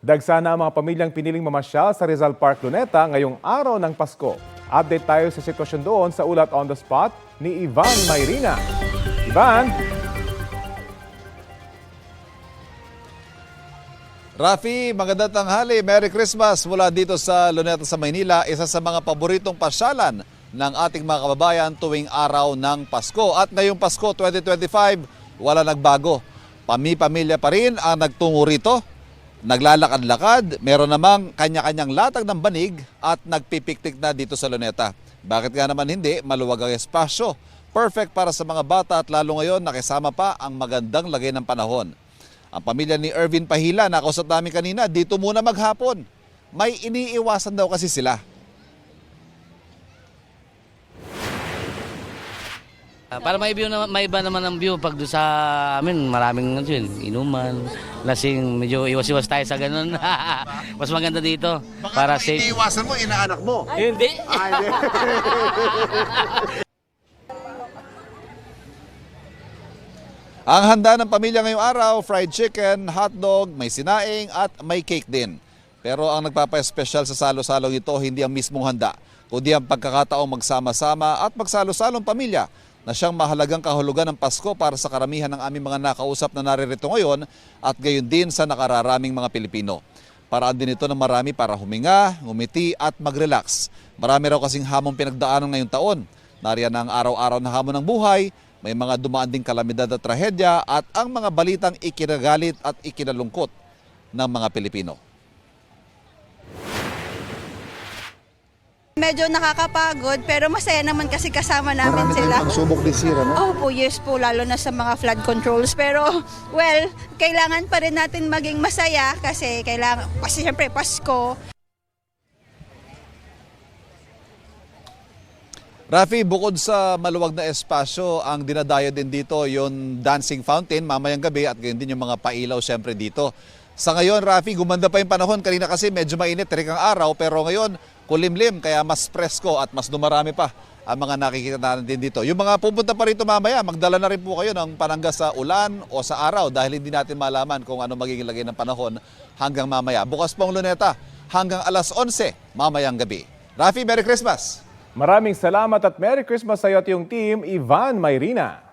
Dagsana ang mga pamilyang piniling mamasyal sa Rizal Park, Luneta ngayong araw ng Pasko. Update tayo sa sitwasyon doon sa ulat on the spot ni Ivan Mayrina. Ivan! Rafi, magandang tanghali. Merry Christmas mula dito sa Luneta sa Maynila, isa sa mga paboritong pasyalan ng ating mga kababayan tuwing araw ng Pasko. At ngayong Pasko 2025, wala nagbago. Pamilya pa rin ang nagtungo rito. Naglalakad-lakad, meron namang kanya-kanyang latag ng banig at nagpipiktik na dito sa Luneta. Bakit nga naman hindi? Maluwag ang espasyo. Perfect para sa mga bata at lalo ngayon nakisama pa ang magandang lagay ng panahon. Ang pamilya ni Ervin Pahila, nakausap namin kanina, dito muna maghapon. May iniiwasan daw kasi sila. Para may iba naman ang view pag doon sa amin, maraming inuman, lasing, medyo iwas-iwas tayo sa ganun. Mas maganda dito. Baka para naman safe. iniiwasan mo, inaanak mo. Hindi. Ang handa ng pamilya ngayong araw, fried chicken, hotdog, may sinaing at may cake din. Pero ang nagpapa-espesyal sa salo-salong ito, hindi ang mismong handa, kundi ang pagkakataong magsama-sama at magsalo-salong pamilya na siyang mahalagang kahulugan ng Pasko para sa karamihan ng aming mga nakausap na naririto ngayon at gayon din sa nakararaming mga Pilipino. Paraan din ito ng marami para huminga, ngumiti at mag-relax. Marami raw kasing hamong pinagdaanan ngayong taon. Nariyan ang araw-araw na hamon ng buhay, may mga dumaan ding kalamidad at trahedya at ang mga balitang ikinagalit at ikinalungkot ng mga Pilipino. Medyo nakakapagod pero masaya naman kasi kasama namin Marami sila. tayong pagsubok this year, ano? Opo, yes po, lalo na sa mga flood controls. Pero, well, kailangan pa rin natin maging masaya kasi syempre Pasko. Rafi, bukod sa maluwag na espasyo, ang dinadayo din dito yung dancing fountain mamayang gabi at gayon din yung mga pailaw siyempre dito. Sa ngayon, Rafi, gumanda pa yung panahon. Kanina kasi medyo mainit, terikang araw, pero ngayon kulimlim kaya mas presko at mas dumarami pa ang mga nakikita natin dito. Yung mga pupunta pa rito mamaya, magdala na rin po kayo ng panangga sa ulan o sa araw dahil hindi natin malaman kung ano magiging lagay ng panahon hanggang mamaya. Bukas pong Luneta hanggang alas 11 mamayang gabi. Rafi, Merry Christmas! Maraming salamat at Merry Christmas sa iyo at iyong team, Ivan Mayrina.